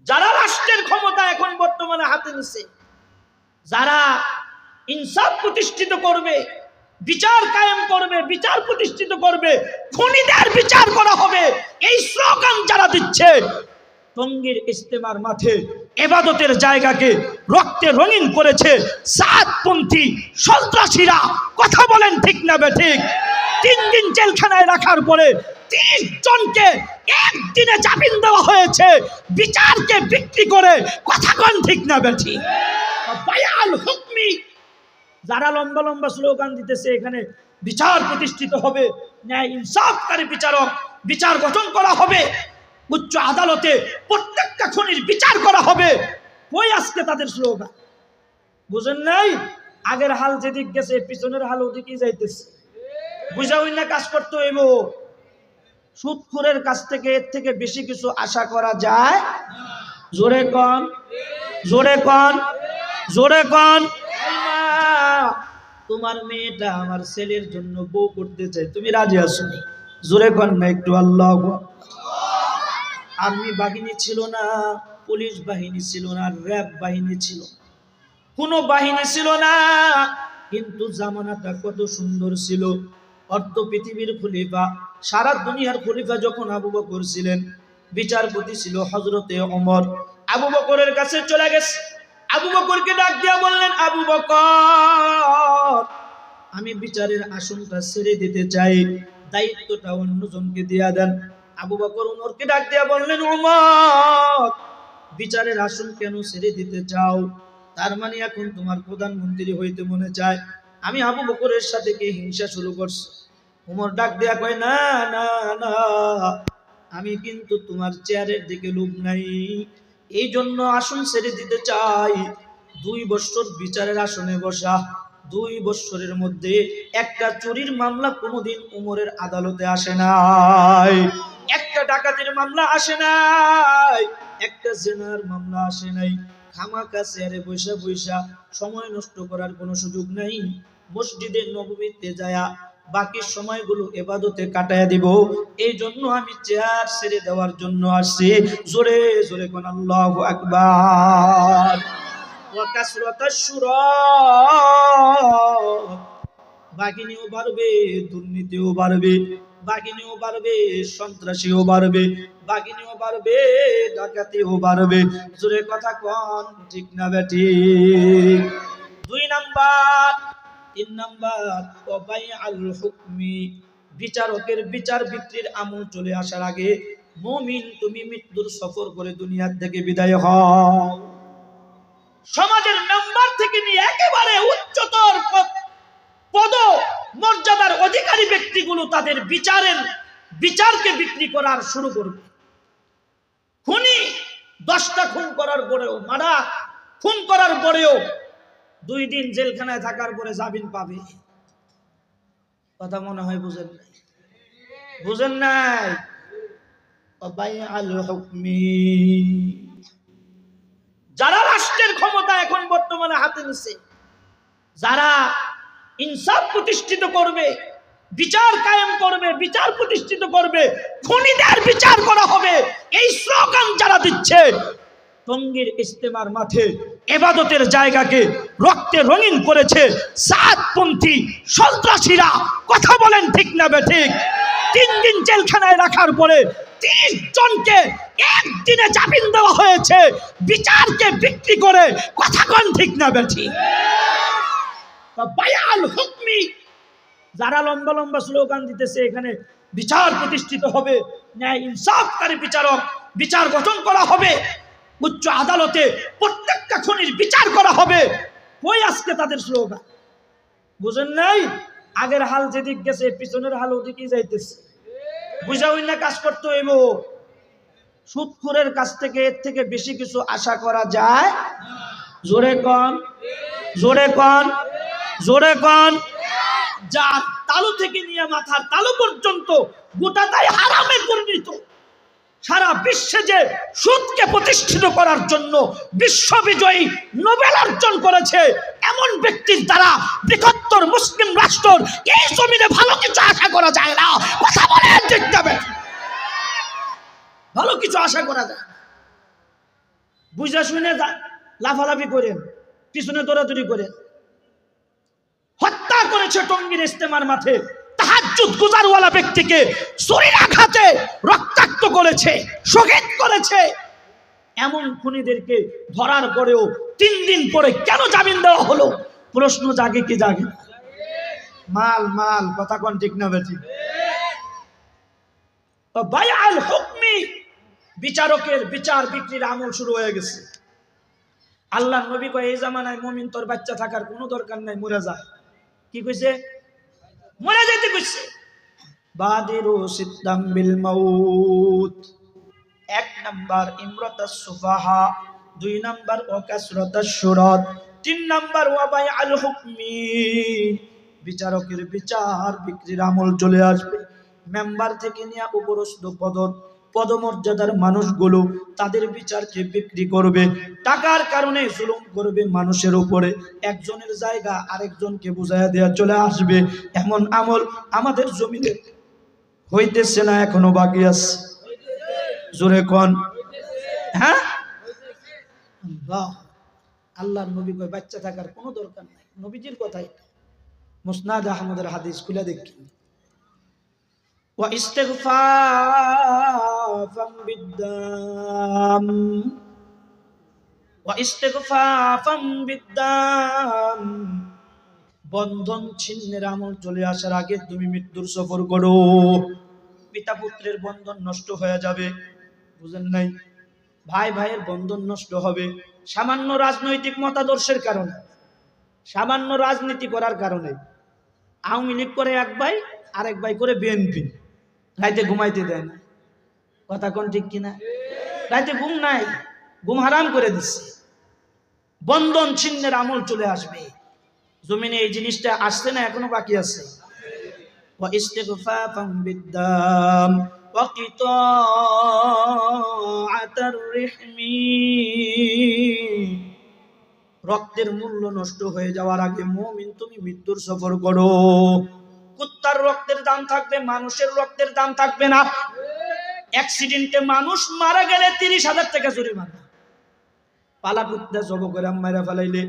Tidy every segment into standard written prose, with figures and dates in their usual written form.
যারা রাষ্ট্রের ক্ষমতা এখন বর্তমানে হাতে নিছে, যারা ইনসাফ প্রতিষ্ঠিত করবে, বিচার কায়েম করবে, বিচার প্রতিষ্ঠিত করবে, খুনিদের বিচার করা হবে, এই স্লোগান যারা দিচ্ছে, টঙ্গীর ইজতেমার মাঠে ইবাদতের জায়গাকে রক্তে রঙিন করেছে সাতপন্থী সন্ত্রাসীরা। কথা বলেন ঠিক না বেঠিক? 3 দিন জেলখানায় রাখার পরে 30 জনকে একদিনে জামিন দেওয়া হয়েছে বিচারকে বিক্রি করে। কথা বলেন ঠিক না বেঠিক? বায়াল হুকমি যারা লম্বা লম্বা স্লোগান দিতেছে, এখানে বিচার প্রতিষ্ঠিত হবে, ন্যায় ইনসাফকারী বিচারক বিচার গঠন করা হবে, উচ্চ আদালতে প্রত্যেকটা খুনির বিচার করা হবে, ওই আজকে তাদের স্লোগান। বুঝেন নাই? আগের হাল যেদিক গেছে পিছনের হাল ওদিকেই যাইতেছে। বুঝা হই না কাজ করতে হইব। সুদখোরের কাছ থেকে এর থেকে বেশি কিছু আশা করা যায়? জোরে কন, জোরে কন, জোরে কন। তোমার মেয়েটা আমার ছেলের জন্য বউ করতে চাই, তুমি রাজি আছো? জোরে কন না একটু আল্লাহু আকবার। আর্মি বাহিনী ছিল না, পুলিশ বাহিনী ছিল না, র্যাব বাহিনী ছিল, কোনো বাহিনী ছিল না, কিন্তু জামানাটা কত সুন্দর ছিল। অর্ধ পৃথিবীর খলিফা, সারা দুনিয়ার খলিফা যখন আবু বকর ছিলেন, বিচারপতি ছিল হযরতে ওমর। আবু বকরের কাছে চলে গেছে, আবু বকরকে ডাক দিয়া বললেন, আবু বকর, আমি বিচারের আসনটা ছেড়ে দিতে চাই, দায়িত্বটা অন্যজনকে দিয়া দেন। আবু বকর ওমরকে ডাক দিয়া বললেন, ওমর, বিচারের আসন কেন ছেড়ে দিতে চাও? তার মানে এখন তোমার প্রধানমন্ত্রী হইতে মনে চায়? আমি আবু বকরের সাথে কি হিংসা শুরু করছো? ওমর ডাক দিয়া কয়, না না না, আমি কিন্তু তোমার চেয়ারের দিকে লোভ নাই, এই জন্য আসন ছেড়ে দিতে চাই। 2 বছর বিচারের আসনে বসা, 2 বছরের মধ্যে একটা চুরির মামলা কোনোদিন ওমরের আদালতে আসে নাই, একটা ডাকাতির মামলা আসে নাই, একটা জেনার মামলা আসে নাই। খামাকা চেয়ারে বৈশা বৈশা সময় নষ্ট করার কোনো সুযোগ নাই। মসজিদে নববীতে যায়া বাকি সময়গুলো ইবাদতে কাটায়া দিব, এই জন্য আমি চেয়ার ছেড়ে দেওয়ার জন্য আসছি। জোরে জোরে কোন আল্লাহু আকবার। ওয়া কাসরাতাশ শুরা, বাগিনীও বাড়বে, দুর্নীতিও বাড়বে, বাগিনীও বাড়বে, সন্ত্রাসীও বাড়বে, বাগিনীও বাড়বে, ডাকাতিও বাড়বে। জোরে কথা কোন ঠিক না বেঠিক? 2 নাম্বার। 3 নাম্বার, ওয়াবাইআল হুকমি, বিচারকের বিচার বিক্রির আমল চলে আসার আগে মুমিন তুমি মৃত্যুর সফর করে দুনিয়া থেকে বিদায় হও। সমাজের মেম্বার থেকে নিয়ে একেবারে উচ্চতর পদ মর্যাদার অধিকারী ব্যক্তিগুলো তাদের বিচারকে বিক্রি করার শুরু করবে। খুনি 10টা খুন করার পরেও, মারা খুন করার পরেও 2 দিন জেলখানায় থাকার পরে জামিন পাবে। কথা মনে হয় বুঝেন নাই? বুঝেন নাই? ওয়াবাইআল হুকমি, যারা রাষ্ট্রের ক্ষমতা এখন বর্তমানে হাতে নিছে, যারা ইনসাফ প্রতিষ্ঠিত করবে, বিচার কায়েম করবে, বিচার প্রতিষ্ঠিত করবে, খুনিদের বিচার করা হবে, এই স্লোগান যারা দিচ্ছে, টঙ্গীর ইজতেমার মাঠে ইবাদতের জায়গাকে রক্তে রঙিন করেছে সাতপন্থী সন্ত্রাসীরা। কথা বলেন ঠিক না বেঠিক? 3 দিন জেলখানায় রাখার পরে 30 জনকে একদিনে জামিন দেওয়া হয়েছে বিচারকে বিক্রি করে। কথা কোন ঠিক না বেঠিক? বায়াল হুকমি যারা লম্বা লম্বা স্লোগান দিতেছে, এখানে বিচার প্রতিষ্ঠিত হবে, ন্যায় ইনসাফকারী বিচারক বিচার গঠন করা হবে, উচ্চ আদালতে প্রত্যেকটা খুনির বিচার করা হবে, ওই আজকে তাদের স্লোগান। বুঝেন নাই? আগের হাল যেদিক গেছে পিছনের হাল ওদিকেই যাইতেছে। বুঝা হই না কাজ করতে হইব। সুদখোরের কাছ থেকে এর থেকে বেশি কিছু আশা করা যায়? জোরে কন, জোরে কন, জোরে কন। যার তালু থেকে নিয়ে মাথার তালু পর্যন্ত গোটাটাই হারামে পরিণত, সারা বিশ্বে যে সুদকে প্রতিষ্ঠিত করার জন্য বিশ্ববিজয়ী নোবেল অর্জন করেছে, এমন ব্যক্তির দ্বারা বৃহত্তর মুসলিম রাষ্ট্র এই জমিনে ভালো কিছু আশা করা যায় না। কথা বলেন ঠিক না? ভালো কিছু আশা করা যায় না। বুঝা শুনে লাফালাফি করেন, পিছনে দৌড়াদৌড়ি করেন। হত্যা করেছে টঙ্গীর ইস্তেমার মাঠে তাহাজ্জুদ গুজারওয়ালা ব্যক্তিকে ছুরির আঘাতে রক্তাক্ত করেছে, শহীদ করেছে। এমন খুনিদেরকে ধরার পরেও 3 দিন পরে কেন জামিন দেওয়া হলো? প্রশ্ন জাগে কি জাগে? মাল মাল, কথা কোন ঠিক না বেঠি? বায়াল হুকমি, বিচারকের বিচার বিক্রির আমল শুরু হয়ে গেছে। আল্লাহ নবী কয় এই জামানায় মুমিন তোর বাচ্চা থাকার কোনো দরকার নাই, মরে যা। কি কইছে? মরে যাইতে কইছে। বাদিরু সিদ্দাম বিল মাউত। 1 নাম্বার ইমরাতাস সুফাহা, 2 নাম্বার ওয়াকাসরাতাস শুরাত, 3 নাম্বার ওয়াবাই আল হুকমি, বিচারকের বিচার বিক্রির আমল চলে আসবে। মেম্বার থেকে নিয়ে উপরস্থ পদমর্যাদার মানুষগুলো তাদের বিচারকে বিক্রি করবে, টাকার কারণে জুলুম করবে মানুষের উপরে, একজনের জায়গা আরেকজনকে বুঝাইয়া দেওয়া চলে আসবে। এমন আমল আমাদের জমিনে হইতেছে না, এখনো বাকি আছে? জোরে কোন হ্যাঁ? আল্লাহর নবী কয় বাচ্চা থাকার কোনো দরকার নাই। নবীজির কথাই, মুসনাদ আহমদের হাদিস খুলে দেখি। ওয়া ইস্তিগফাফাম বিদ্দাম, ওয়া ইস্তিগফাফাম বিদ্দাম। বন্ধন ছিন্নের আমল চলে আসার আগে তুমি মৃত্যুর সফর করো। পিতা পুত্রের বন্ধন নষ্ট হয়ে যাবে, বুঝেন নাই? ভাই ভাইয়ের বন্ধন নষ্ট হবে সামান্য রাজনৈতিক মতাদর্শের কারণে, সামান্য রাজনীতি করার কারণে। আওয়ামী লীগ করে এক ভাই, আরেক ভাই করে বিএনপি, রাইতে ঘুমাইতে দেয় না। কথা কোন ঠিক কিনা? রাইতে ঘুম নাই, ঘুম হারাম করে দিচ্ছে। বন্ধন ছিন্নের আমল চলে আসবে জমিনে। এই জিনিসটা আসছে না, এখনো বাকি আছে। ওয়া ইস্তিগফাফাম বিদ্দাম ওয়া কিতাআতার রিহমি। রক্তের মূল্য নষ্ট হয়ে যাওয়ার আগে মুমিন তুমি মৃত্যুর সফর করো। কুত্তার রক্তের দাম থাকবে, মানুষের রক্তের দাম থাকবে না। অ্যাক্সিডেন্টে মানুষ মারা গেলে 30,000 টাকা জরিমানা। পালা কুত্তা জব করে মারা ফেলাইলে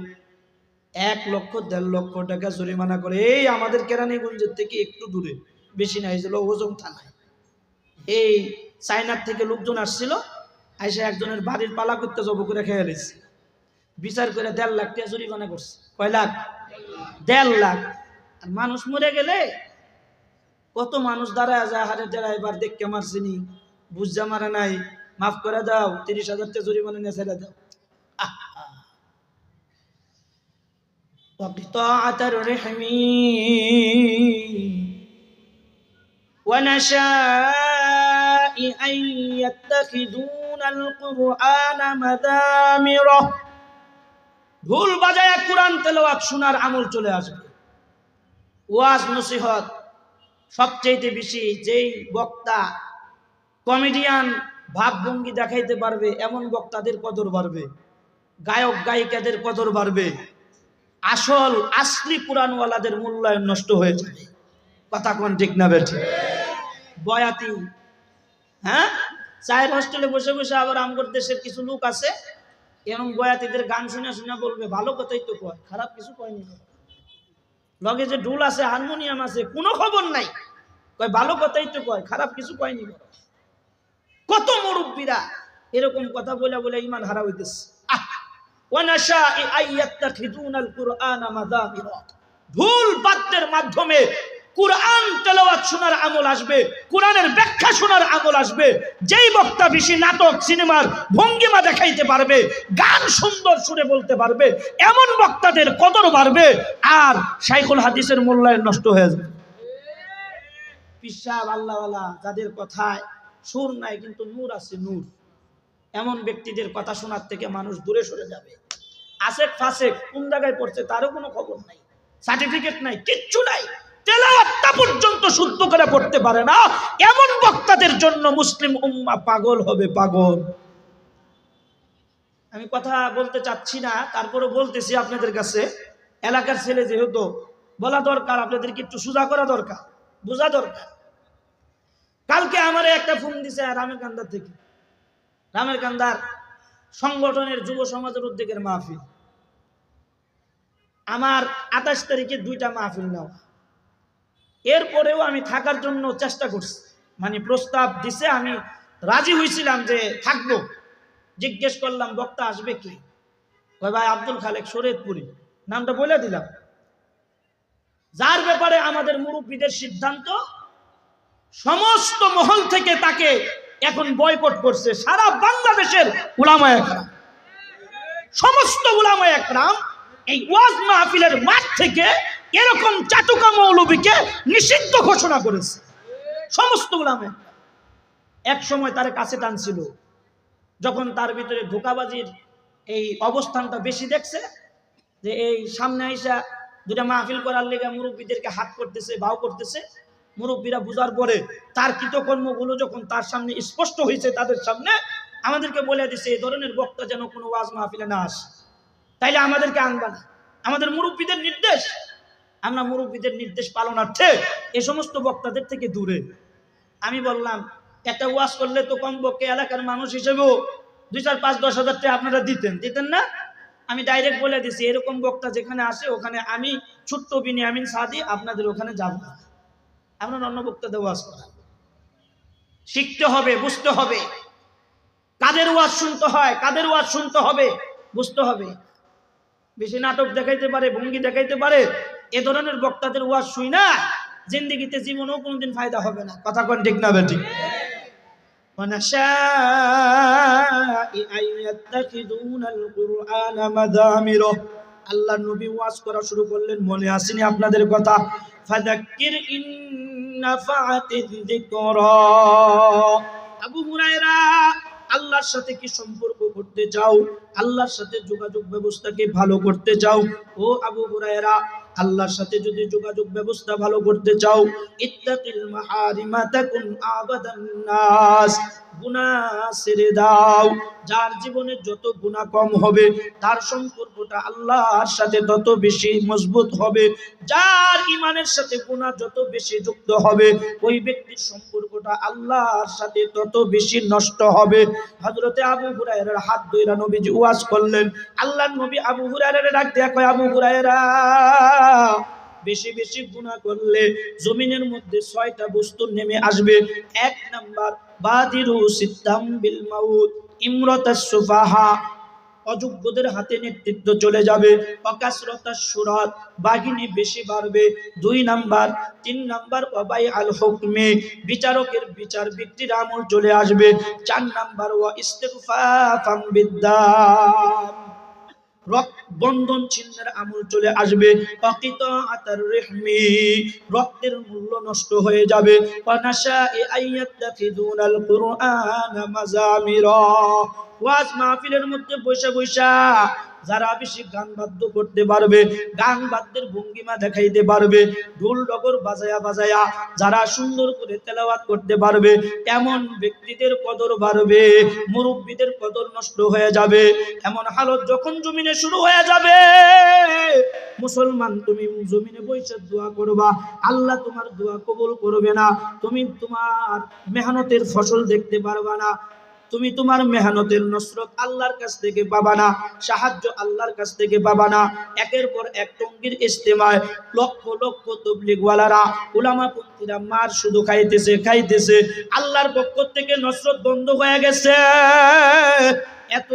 1 লক্ষ 1.5 লক্ষ টাকা জরিমানা করে। এই আমাদের কেরানীগঞ্জের থেকে একটু দূরে, বেশি নাই, ছিল ওজম থানায়। এই চায়নার থেকে লোকজন আসছিল, আইসা একজনের বাড়ির পালা কুত্তা জব করে খেয়ে গেছে। বিচার করে 1.5 লাখ টাকা জরিমানা করছে। কয় লাখ? 1.5 লাখ। আর মানুষ মরে গেলে কত মানুষ দাঁড়ায় যায়, হারে ড্রাইভার দেখকে মারছিনি, বুঝা মারা নাই, মাফ করে দাও, 30,000 টাকা জরিমানা নিয়ে ছেড়ে দাও। وقطاعة الرحم ونشاء أن يتخذون القرآن مذامرا। ঢোল বাজায়া কুরআন তেলাওয়াত শোনার আমল চলে আসবে। ওয়াজ নসিহত সবচেয়ে বেশি যেই বক্তা কমেডিয়ান ভাবভঙ্গি দেখাইতে পারবে এমন বক্তাদের কদর বাড়বে, গায়ক গায়িকাদের কদর বাড়বে। আসল আসলি কুরআনওয়ালাদের মূল্যায়ন নষ্ট হয়ে যাবে। কথা কোন ঠিক না বেঠি? বয়াতি, হ্যাঁ, চায়ের হোস্টেলে বসে বসে আবার আমগর দেশের কিছু লোক আছে, এরকম বয়াতিদের গান শুনে শুনে বলবে ভালো কথাই তো কয়, খারাপ কিছু কয়নি। লগে যে ঢোল আছে, হারমোনিয়াম আছে, কোনো খবর নাই, কয় ভালো কথাই তো কয়, খারাপ কিছু কয়নি। কত মুরব্বীরা এরকম কথা বলে বলে ঈমান হারা হইতেছে। ভুল বাদ্যের মাধ্যমে কুরআন তেলাওয়াত শোনার আমল আসবে, কুরআনের ব্যাখ্যা শোনার আমল আসবে। যেই বক্তা বেশি নাটক সিনেমার ভঙ্গিমা দেখাইতে পারবে, গান সুন্দর সুরে বলতে পারবে, এমন বক্তাদের কদর বাড়বে, আর শাইখুল হাদিসের মূল্যায়ন নষ্ট হয়ে যাবে। পিসাব আল্লাহওয়ালা যাদের কথায় সুর নাই কিন্তু নূর আছে, নূর, এমন ব্যক্তিদের কথা শোনার থেকে মানুষ দূরে সরে যাবে। আসেক ফাসেক কোন জায়গায় পড়ছে তারও কোনো খবর নাই, সার্টিফিকেট নাই, কিচ্ছু নাই, তেলাওয়াতটা পর্যন্ত শুদ্ধ করে পড়তে পারে না। এমন বক্তাদের জন্য মুসলিম উম্মাহ পাগল হবে, পাগল। আমি কথা বলতে চাচ্ছি না, তারপরে বলতেছি আপনাদের কাছে। এলাকার ছেলে যেহেতু বলা দরকার, আপনাদেরকে একটু সোজা করা দরকার, বোঝা দরকার। কালকে আমার একটা ফোন দিছে রামের কান্দার থেকে। রামের কান্দার সংগঠনের যুব সমাজের উদ্যোগের মাহফিল। আমার 28 তারিখে 2টা মাহফিল নেওয়া। এরপরেও আমি থাকার জন্য চেষ্টা করছি, মানে প্রস্তাব দিছে, আমি রাজি হয়েছিলাম যে থাকবো। জিজ্ঞেস করলাম বক্তা আসবে কি, ভাই আব্দুল খালেক শরীয়তপুরি, নামটা বলে দিলাম, যার ব্যাপারে আমাদের মুরব্বীদের সিদ্ধান্ত সমস্ত মহল থেকে তাকে এখন বয়কট করছে। সারা বাংলাদেশের উলামায়ে একরাম, সমস্ত উলামায়ে একরাম এই ওয়াজ মাহফিলের মাঠ থেকে এরকম চাটুকা মৌলবীকে নিষিদ্ধ ঘোষণা করেছে সমস্ত উলামায়ে। এক সময় তার কাছে টানছিল, যখন তার ভিতরে ধোঁকাবাজির এই অবস্থানটা বেশি দেখছে, যে এই সামনে আইসা 2টা মাহফিল করার লেগে মুরব্বীদেরকে হাত করতেছে, বাউ করতেছে। মুরব্বীরা বুঝার পরে তার কৃতকর্মগুলো যখন তার সামনে স্পষ্ট হয়েছে, তাদের সামনে আমাদেরকে বলে দিছে এই ধরনের বক্তা যেন কোনো ওয়াজ মাহফিলে না আসে, তাইলে আমাদেরকে আনবা না। আমাদের মুরব্বীদের নির্দেশ, আমরা মুরব্বীদের নির্দেশ পালনার্থে এই সমস্ত বক্তাদের থেকে দূরে। আমি বললাম একটা ওয়াজ করলে তো কমপক্ষে এলাকার মানুষ হিসেবেও 2, 4, 5, 10 হাজার টাকা আপনারা দিতেন না? আমি ডাইরেক্ট বলে দিছি এরকম বক্তা যেখানে আসে ওখানে আমি ছোট্ট বিনিয়ামিন সাদি আপনাদের ওখানে যাব না, আপনার অন্য বক্তাদের ওয়াজ করা। শিখতে হবে, বুঝতে হবে কাদের ওয়াজ শুনতে হয়, কাদের ওয়াজ শুনতে হবে, বুঝতে হবে। বেশি নাটক দেখাইতে পারে, ভঙ্গি দেখাইতে পারে, এ ধরনের বক্তাদের ওয়াজ শুই না জিন্দেগিতে জীবনেও কোনোদিন ফায়দা হবে না। কথা কোন ঠিক না বেঠিক? আল্লাহ নবী ওয়াজ করা শুরু করলেন, মনে আসেনি আপনাদের কথা? ফাযাক্কির ইন নাফাআতিয যিকরা। আবু হুরায়রা, আল্লাহর সাথে কি সম্পর্ক করতে চাও, আল্লাহর সাথে যোগাযোগ ব্যবস্থাকে ভালো করতে চাও, ও আবু হুরায়রা আল্লাহর সাথে যদি যোগাযোগ ব্যবস্থা ভালো করতে চাও, ইত্তাকিল মাহারিমা তাকুন আবাদান নাস। গুনাহ ছেড়ে দাও। যার জীবনে যত গুনাহ কম হবে তার সম্পর্কটা আল্লাহর সাথে তত বেশি মজবুত হবে। যার ঈমানের সাথে গুনাহ যত বেশি যুক্ত হবে ওই ব্যক্তির সম্পর্কটা আল্লাহর সাথে তত বেশি নষ্ট হবে। হযরতে আবু হুরায়রার হাত ধরে নবীজি ওয়াজ করলেন। আল্লাহর নবী আবু হুরায়রারে ডাক দেয়া কয়, আবু হুরায়রা, বেশি বেশি গুনাহ করলে জমিনের মধ্যে 6টা বস্তু নেমে আসবে। 1 নাম্বার, বাদিরু সিদ্দাম বিল মাউত, ইমরাতাস সুফাহা, অযোগ্যদের হাতে নেতৃত্ব চলে যাবে। অকাসরাতাস সুরাত, বাগিনী বেশি বাড়বে। 2 নাম্বার। 3 নাম্বার, ওয়াবাই আল হুকমে, বিচারকের বিচার বিক্রির আমল চলে আসবে। 4 নাম্বার, ওয়া ইস্তিগফাফাম বিদ্দাম, বন্ধন ছিন্নের আমল চলে আসবে। অকিতাআতার রিহমি, রক্তের মূল্য নষ্ট হয়ে যাবে। ওয়ানাশাই আইয়াত্তাখিদুনাল কুরআনা মাযামিরা, ওয়াজ মাহফিলের মধ্যে বসে বসে যারা বেশি গান বাদ্য করতে পারবে, গান বাদ্যের ভঙ্গিমা দেখাইতে পারবে, ঢোল ডগর বাজায়া বাজায়া যারা সুন্দর করে তেলাওয়াত করতে পারবে, এমন ব্যক্তিদের কদর বাড়বে, মুরব্বীদের কদর নষ্ট হয়ে যাবে। এমন হালত যখন জমিনে শুরু হয়ে যাবে, মুসলমান তুমি জমিনে বসে দোয়া করবা, আল্লাহ তোমার দোয়া কবুল করবে না। তুমি তোমার মেহনতের ফসল দেখতে পারবা না। তুমি তোমার মেহনতের নসরত আল্লাহর কাছ থেকে পাবা না, সাহায্য আল্লাহর কাছ থেকে পাবা না। একের পর এক টঙ্গীর ইজতেমায় লক্ষ লক্ষ তাবলীগওয়ালারা, উলামাপন্থীরা মার শুধু খাইতেছে। আল্লাহর পক্ষ থেকে নসরত বন্ধ হয়ে গেছে। এত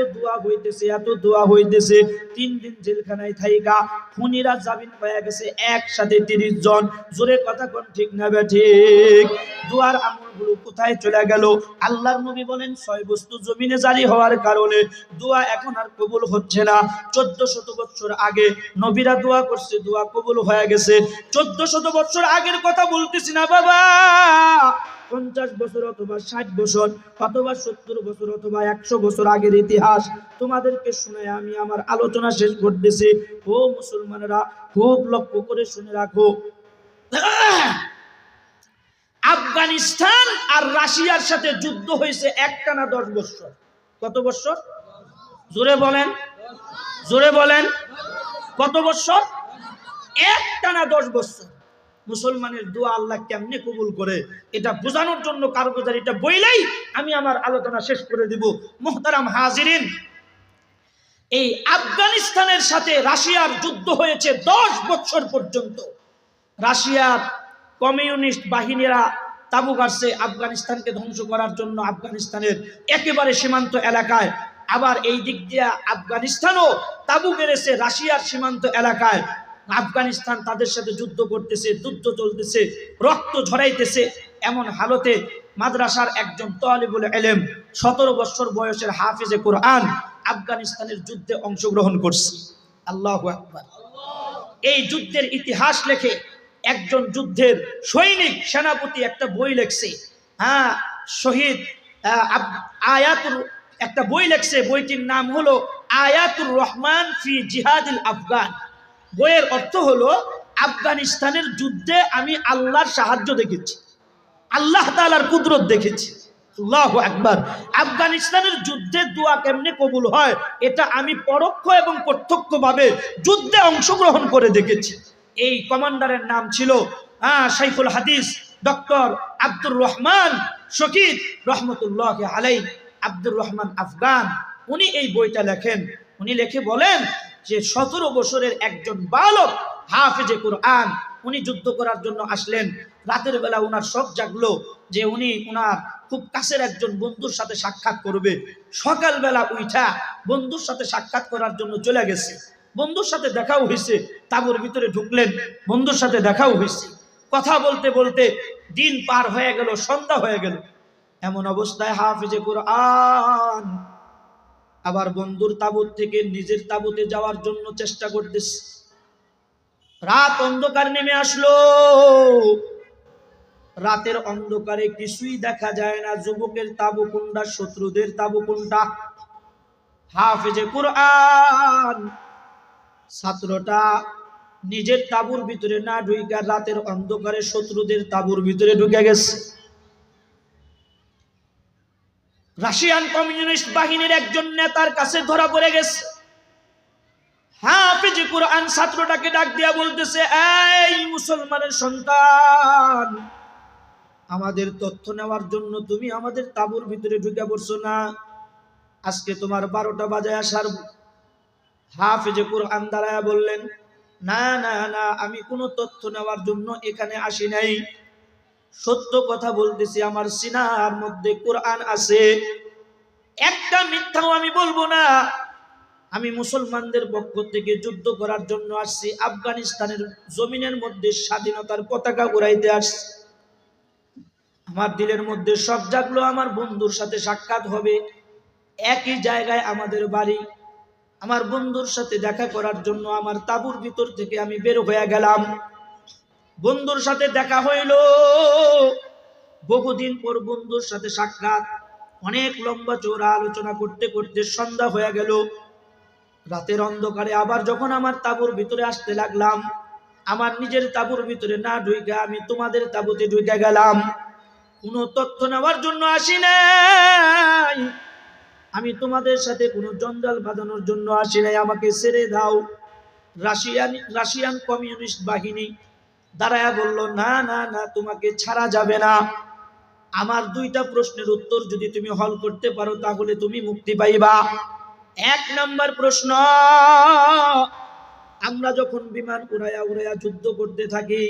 দোয়া হইতেছে 3 দিন জেলখানায় থাইকা খুনিরা জামিন পেয়ে গেছে একসাথে 30 জন। জোরে কথা কোন ঠিক না বেঠিক? দোয়ার আমলগুলো কোথায় চলে গেল? আল্লাহর নবী বলেন 6 বস্তু জমিনে জারি হওয়ার কারণে দোয়া এখন আর কবুল হচ্ছে না। 1400 বছর আগে নবীরা দোয়া করছে, দোয়া কবুল হয়ে গেছে। 1400 বছর আগের কথা বলতেছি না বাবা, 50 বছর অথবা 60 বছর অথবা 70 বছর অথবা 100 বছর আগের ইতিহাস তোমাদেরকে শুনে আমি আমার আলোচনা শেষ করতেছি। ও মুসলমানেরা, খুব লক্ষ্য করে শুনে রাখো। আফগানিস্তান আর রাশিয়ার সাথে যুদ্ধ হয়েছে একটানা 10 বছর। কত বছর? জোরে বলেন, জোরে বলেন, কত বছর? একটানা 10 বছর। মুসলমানের দোয়া আল্লাহ কেমনে কবুল করে এটা বোঝানোর জন্য কারগুজারিটা বইলেই আমি আমার আলোচনা শেষ করে দিব। মুহতারাম হাজিরিন, এই আফগানিস্তানের সাথে রাশিয়ার যুদ্ধ হয়েছে 10 বছর পর্যন্ত। রাশিয়ার কমিউনিস্ট বাহিনীরা তাবু গাড়ছে আফগানিস্তানকে ধ্বংস করার জন্য, আফগানিস্তানের একেবারে সীমান্ত এলাকায়। আবার এই দিক দিয়ে আফগানিস্তানও তাবু গেড়েছে রাশিয়ার সীমান্ত এলাকায়। আফগানিস্তান তাদের সাথে যুদ্ধ করতেছে, যুদ্ধ চলতেছে, রক্ত ঝরাইতেছে। এমন হালতে মাদ্রাসার একজন তালিবুল ইলম 17 বছর বয়সের হাফেজে কোরআন আফগানিস্তানের যুদ্ধে অংশগ্রহণ করছে। আল্লাহু আকবার। এই যুদ্ধের ইতিহাস লেখে একজন যুদ্ধের সৈনিক সেনাপতি একটা বই লেখছে, শহীদ আয়াতুর একটা বই লেখছে। বইটির নাম হলো আয়াতুর রহমান ফি জিহাদিল আফগান। বইয়ের অর্থ হলো আফগানিস্তানের যুদ্ধে আমি আল্লাহর সাহায্য দেখেছি, আল্লাহ তাআলার কুদরত দেখেছি। আল্লাহু আকবার। আফগানিস্তানের যুদ্ধে দোয়া কেমনে কবুল হয় এটা আমি পরোক্ষ এবং প্রত্যক্ষভাবে যুদ্ধে অংশগ্রহণ করে দেখেছি। এই কমান্ডারের নাম ছিল শাইখুল হাদিস ডক্টর আব্দুর রহমান শহীদ রহমতুল্লাহ আলাইহি, আব্দুর রহমান আফগান। উনি এই বইটা লেখেন। উনি লিখে বলেন যে 17 বছরের একজন বালক হাফেজে কোরআন, উনি যুদ্ধ করার জন্য আসলেন। রাতের বেলা উনার শখ জাগলো যে উনি উনার খুব কাছের একজন বন্ধুর সাথে সাক্ষাৎ করবে। সকালবেলা উঠা বন্ধুর সাথে সাক্ষাৎ করার জন্য চলে গেছে। বন্ধুর সাথে দেখাও হয়েছে, তাঁবুর ভিতরে ঢুকলেন, বন্ধুর সাথে দেখাও হয়েছে। কথা বলতে বলতে দিন পার হয়ে গেল, সন্ধ্যা হয়ে গেল। এমন অবস্থায় হাফেজে কোরআন আবার বন্ধুর তাঁবুর থেকে নিজের তাঁবুতে যাওয়ার জন্য চেষ্টা করতেছে। রাত অন্ধকার নেমে আসলো। রাতের অন্ধকারে কিছুই দেখা যায় না। যুবকের তাঁবু কোনটা, শত্রুদের তাঁবু কোনটা। হাফেজে কোরআন ছাত্রটা নিজের তাঁবুর ভিতরে না ঢুইকা রাতের অন্ধকারে শত্রুদের তাঁবুর ভিতরে ঢুকে গেছে। রাশিয়ান কমিউনিস্ট বাহিনীর একজন নেতার কাছে ধরা পড়ে গেছে। হাফেজে কোরআন ছাত্রটাকে ডাক দিয়া বলতেছে, এই মুসলমানের সন্তান, আমাদের তথ্য নেওয়ার জন্য তুমি আমাদের তাঁবুর ভিতরে ঢুকে পড়ছো না? আজকে তোমার 12টা বাজে আসার। হাফেজে কোরআন দাঁড়ায়া বললেন, না না না, আমি কোনো তথ্য নেওয়ার জন্য এখানে আসি নাই। সত্য কথা বলতেছি, আমার সিনার মধ্যে কোরআন আছে, একটা মিথ্যাও আমি বলবো না। আমি মুসলমানদের পক্ষ থেকে যুদ্ধ করার জন্য আসছি, আফগানিস্তানের জমিনের মধ্যে স্বাধীনতার পতাকা উড়াইতে আসছি। আমার দিলের মধ্যে শখ জাগলো আমার বন্ধুর সাথে সাক্ষাৎ হবে, একই জায়গায় আমাদের বাড়ি। আমার বন্ধুর সাথে দেখা করার জন্য আমার তাঁবুর ভিতর থেকে আমি বের হয়ে গেলাম। বন্ধুর সাথে দেখা হইল, বহুদিন পর বন্ধুর সাথে সাক্ষাৎ। অনেক লম্বা চওড়া আলোচনা করতে করতে সন্ধ্যা হয়ে গেল। রাতের অন্ধকারে আবার যখন আমার তাঁবুর ভিতরে আসতে লাগলাম, আমার নিজের তাঁবুর ভিতরে না ঢুইকা আমি তোমাদের তাঁবুতে ঢুকে গেলাম। কোনো তথ্য নেওয়ার জন্য আসি নাই, আমি তোমাদের সাথে কোনো জঞ্জাল বাঁধানোর জন্য আসি নাই, আমাকে ছেড়ে দাও। রাশিয়ান কমিউনিস্ট বাহিনী দাঁড়ায়া বলল, না না না, তোমাকে ছাড়া যাবে না। আমার 2টা প্রশ্নের উত্তর যদি তুমি হল করতে পারো তাহলে তুমি মুক্তি পাইবা। 1 নাম্বার প্রশ্ন, আমরা যখন বিমান উড়াইয়া উড়াইয়া যুদ্ধ করতে থাকি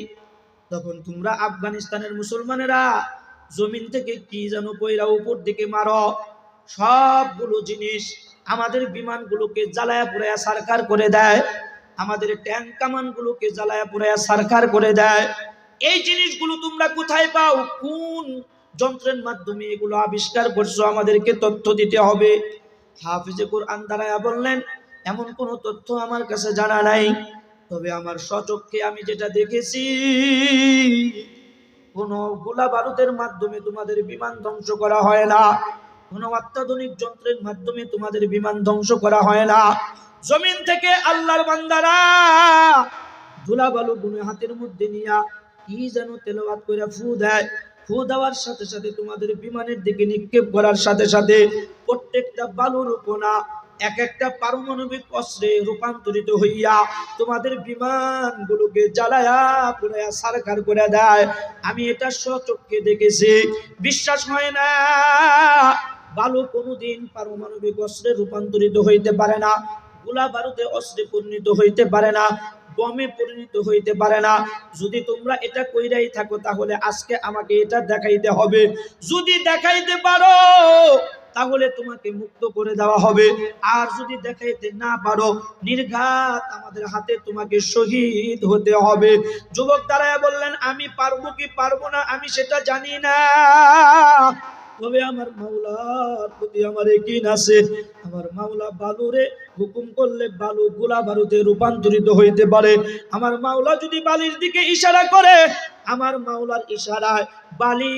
তখন তোমরা আফগানিস্তানের মুসলমানেরা জমিন থেকে কি যেন কইরা উপর দিকে মারো, সবগুলো জিনিস আমাদের বিমানগুলোকে জ্বালায়া পুড়াইয়া সারকার করে দেয়, আমাদের ট্যাঙ্ক কামানগুলোকে জ্বালায়া পুড়াইয়া সারকার করে দেয়। এই জিনিসগুলো তোমরা কোথায় পাও? কোন যন্ত্রের মাধ্যমে এগুলো আবিষ্কার করছো? আমাদেরকে তথ্য দিতে হবে। হাফেজে কোরআন দাঁড়ায়া বললেন, এমন কোন তথ্য আমার কাছে জানা নাই, তবে আমার স্বচক্ষে আমি যেটা দেখেছি, কোন গোলা বারুদের মাধ্যমে তোমাদের বিমান ধ্বংস করা হয় না, কোন অত্যাধুনিক যন্ত্রের মাধ্যমে তোমাদের বিমান ধ্বংস করা হয় না। জমিন থেকে আল্লাহর বান্দারা ধুলাবালু গুনে হাতের মধ্যে নিয়া কি যেন তেলাওয়াত করে ফু দেয়। ফু দেওয়ার সাথে সাথে তোমাদের বিমানের দিকে নিক্ষেপ করার সাথে সাথে প্রত্যেকটা বালুর কোনা এক একটা পারমাণবিক অস্ত্রে রূপান্তরিত হইয়া তোমাদের বিমানগুলোকে জ্বালায়া পুড়ায়া সারকার করে দেয়। আমি এটা স্বচক্ষে দেখেছি, বিশ্বাস হয় না। বালু কোনোদিন পারমাণবিক অস্ত্রে রূপান্তরিত হইতে পারে না। গোলা বারুদে অস্ত্রে পরিণত হইতে পারে না, বমে পরিণত হইতে পারে না। যদি তোমরা এটা কইরাই থাকো তাহলে আজকে আমাকে এটা দেখাইতে হবে। যদি দেখাইতে পারো তাহলে তোমাকে মুক্ত করে দেওয়া হবে, আর যদি দেখাইতে না পারো নির্ঘাত আমাদের হাতে তোমাকে শহীদ হতে হবে। যুবক দাঁড়ায় বললেন, আমি পারবো কি পারবো না আমি সেটা জানি না, তবে আমার মাওলার প্রতি আমার ইয়াকিন আছে। আমার মাওলা বালুরে হুকুম করলে বালু গোলা বারুদে রূপান্তরিত হইতে পারে। আমার মাওলা যদি বালির দিকে ইশারা করে, আমার মাওলার ইশারায় বালি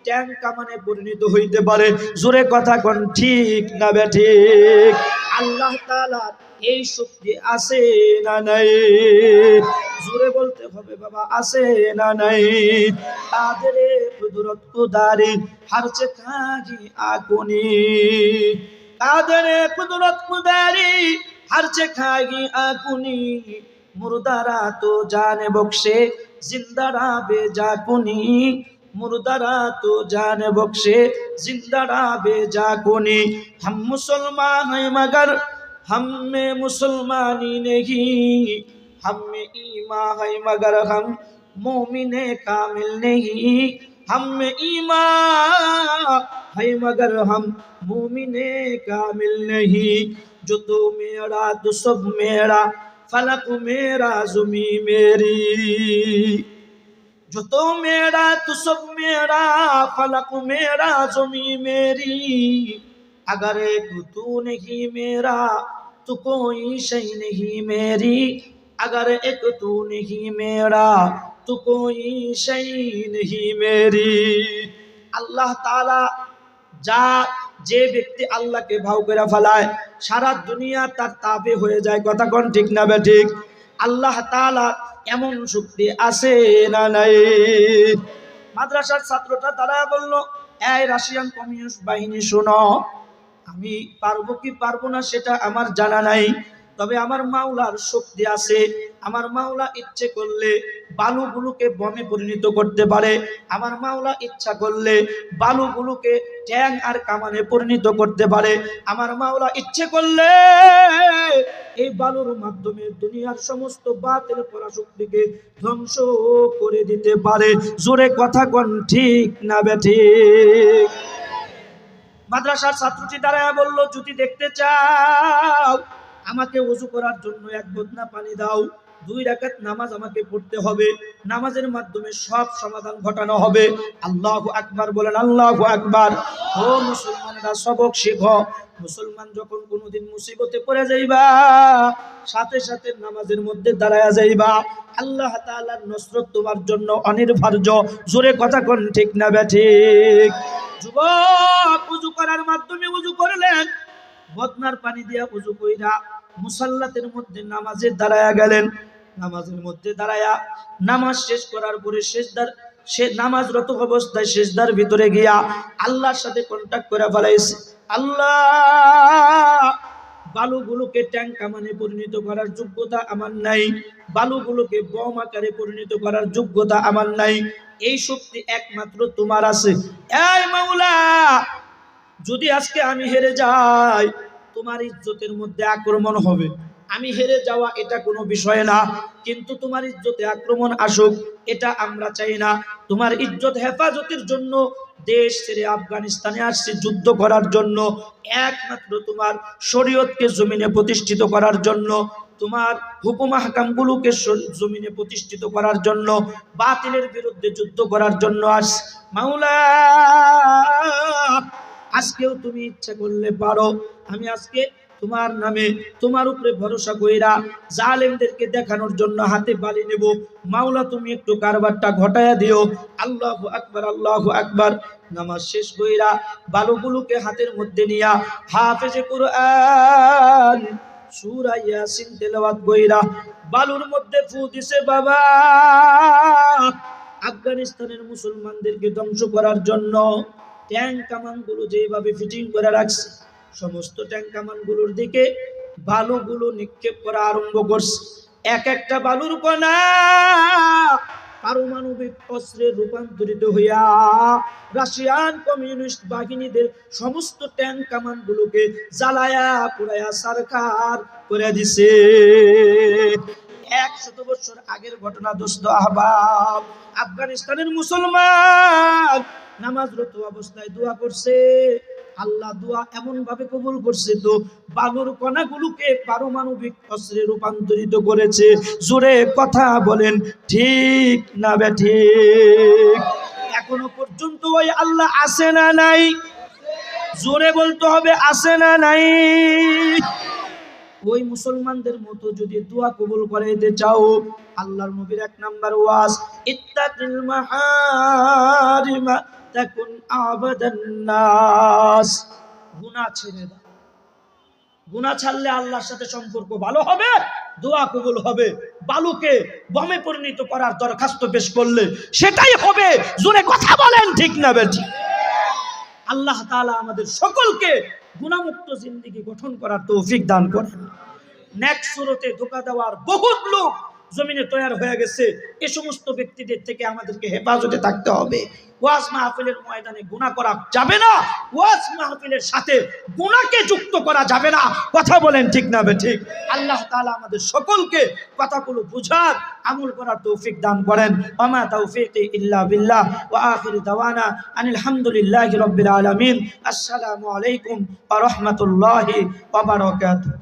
ট্যাঙ্ক কামানে পরিণত হইতে পারে। জোরে কথা কোন ঠিক না বেঠিক? আল্লাহ তাআলার এই শক্তি আছে না নাই? জোরে বলতে হবে বাবা, আছে না নাই? কাদেরে কুদরত কুদারি হারচে খাগি আকুনি, কাদেরে কুদরত কুদারি হারচে খাগি আকুনি, মুর্দারা তো জানে বখশে জিন্দারা বেজা কুনি, मुर्दारा तो जाने बख्शे जिंदारा बेजा कोनी। हम मुसलमान हैं मगर हम में मुसलमानी नहीं, हम में ईमान है मगर हम मोमिने कामिल नहीं, हम में ईमान है मगर हम मोमिने कामिल नहीं। जो तो मेरा तो सब मेरा, फलक मेरा ज़मी मेरी, जो तो मेरा तो सब मेरा, फलक मेरा ज़मी मेरी, अगर एक तू नहीं मेरा तो कोई शय नहीं मेरी, अगर एक तू नहीं मेरा तो कोई शय नहीं मेरी। আল্লাহ তাআলা যা যে ব্যক্তি আল্লাহকে ভাও করে ফেলায় সারা দুনিয়া তার তাবে হয়ে যায়। কথা কোন ঠিক না বেঠিক? আল্লাহ তাআলা এমন শক্তি আছে না নাই? মাদ্রাসার ছাত্রটা তারা বলল, এই রাশিয়ান কমিউনিস্ট বাহিনী শোনো, আমি পারবো কি পারবো না সেটা আমার জানা নাই, তবে আমার মাওলার শক্তি আছে। আমার মাওলা ইচ্ছে করলে বালুগুলোকে বমে পরিণত করতে পারে, আমার মাওলা ইচ্ছা করলে বালুগুলোকে ট্যাং আর কামানে পরিণত করতে পারে, আমার মাওলা ইচ্ছে করলে এই বালুর মাধ্যমে দুনিয়ার সমস্ত বাতিল পরাশক্তিকে ধ্বংস করে দিতে পারে। জোরে কথা কোন ঠিক না বেঠিক? মাদ্রাসার ছাত্রটি দাঁড়ায় বলল, যদি দেখতে চাও আমাকে ওযু করার জন্য এক বদনা পানি দাও, 2 রাকাত নামাজ আমাকে পড়তে হবে, নামাজের মাধ্যমে সব সমাধান ঘটানো হবে। আল্লাহু আকবার বলেন, আল্লাহু আকবার। ও মুসলমানেরা সবক শিখো, মুসলমান যখন কোনোদিন মুসিবতে পড়ে যাইবা সাথে সাথে নামাজের মধ্যে দাঁড়ায়া যাইবা, আল্লাহ তাআলার নসরত তোমার জন্য অনিবার্য। জোরে কথা কোন ঠিক না বেঠিক? যুবক ওযু করার মাধ্যমে ওযু করলেন, বদনার পানি দিয়া ওযু কইরা মুসাল্লাতের মধ্যে নামাজে দাঁড়ায়া গেলেন। নামাজের মধ্যে দাঁড়ায়া নামাজ শেষ করার পরে সে নামাজরত অবস্থায় সিজদার ভিতরে গিয়া আল্লাহর সাথে কন্টাক্ট করে ফেলাইছে। আল্লাহ, বালুগুলোকে ট্যাঙ্ক কামানে পরিণত করার যোগ্যতা আমার নাই, বালুগুলোকে বম আকারে পরিণত করার যোগ্যতা আমার নাই, এই শক্তি একমাত্র তোমার আছে। এই মাওলা, যদি আজকে আমি হেরে যাই তোমার ইজ্জতের মধ্যে আক্রমণ হবে। আমি হেরে যাওয়া এটা কোনো বিষয় না, কিন্তু তোমার ইজ্জতে আক্রমণ আসুক এটা আমরা চাই না। তোমার ইজ্জত হেফাজতের জন্য দেশ ছেড়ে আফগানিস্তানে আসছে যুদ্ধ করার জন্য, একমাত্র তোমার শরীয়তকে জমিনে প্রতিষ্ঠিত করার জন্য, তোমার হুকুম আহকামগুলোকে জমিনে প্রতিষ্ঠিত করার জন্য, বাতিলের বিরুদ্ধে যুদ্ধ করার জন্য আস। মাওলা, আজকেও তুমি ইচ্ছা করলে পারো আমি আজকে তোমার নামে তোমার উপরে ভরসা কইরা জালেমদেরকে দেখানোর জন্য হাতে বালি নেব। মাওলা, তুমি একটু কারবারটা ঘটায়া দিও। আল্লাহু আকবার, আল্লাহু আকবার। নামাজ শেষ কইরা বালুগুলোকে হাতের মধ্যে নিয়া হাফেজে কুরআন সূরা ইয়াসিন তেলাওয়াত কইরা বালুর মধ্যে ফু দিছে। বাবা, আফগানিস্তানের মুসলমানদেরকে ধ্বংস করার জন্য ট্যাঙ্ক কামানগুলো যেভাবে ফিটিং করে রাখছে, সমস্ত ট্যাঙ্ক কামানগুলোর দিকে বালুগুলো নিক্ষেপ করা আরম্ভ করছে। এক একটা বালুর কণা পারমাণবিক অস্ত্রে রূপান্তরিত হইয়া রাশিয়ান কমিউনিস্ট বাহিনীদের সমস্ত ট্যাঙ্ক কামানগুলোকে জ্বালায়া পুরায়া সরকার করে দিছে। 100 বছর আগের ঘটনা দোস্ত আহবাব। আফগানিস্তানের মুসলমান নামাজরত অবস্থায় দোয়া করছে, আল্লাহ দোয়া এমন ভাবে কবুল করছে তো বালুর কণাগুলোকে পারমাণবিক অস্ত্রে রূপান্তরিত করেছে। জোরে কথা বলেন ঠিক না বেঠিক? এখনো পর্যন্ত ওই আল্লাহ আছে না নাই? জোরে বলতে হবে আছে না নাই? ওই মুসলমানদের মতো যদি দোয়া কবুল করাইতে চাও, আল্লাহর নবীর 1 নাম্বার ওয়াজ, ইত্তাকিল মাহারিমা তাকুন আবাদান নাস। গুনাহ ছেড়ে দাও। গুনাহ ছাড়লে আল্লাহর সাথে সম্পর্ক ভালো হবে, দোয়া কবুল হবে। বালুকে বমে পরিণত করার দরখাস্ত পেশ করলে সেটাই হবে। জোরে কথা বলেন ঠিক না বেঠিক? আল্লাহ তাআলা আমাদের সকলকে গুনাহমুক্ত জিন্দেগি গঠন করার তৌফিক দান করেন। নেক্সট সুরতে ধোঁকা দেওয়ার বহুত লোক জমিনে তৈরি হয়ে গেছে। এই সমস্ত ব্যক্তিদের থেকে আমাদেরকে হেফাজতে থাকতে হবে। ওয়াজ মাহফিলের ময়দানে গুনাহ করা যাবে না, ওয়াজ মাহফিলের সাথে গুনাহকে যুক্ত করা যাবে না। কথা বলেন ঠিক না বেঠিক? আল্লাহ তাআলা আমাদের সকলকে কথাগুলো বুঝার আমল করার তৌফিক দান করেন। ওয়া তাওফীকি ইল্লা বিল্লাহ ওয়া আখিরু দাওয়ানা আনিল হামদুলিল্লাহি রাব্বিল আলামিন। আসসালামু আলাইকুম ওয়া রাহমাতুল্লাহি ওয়া বারাকাতুহু।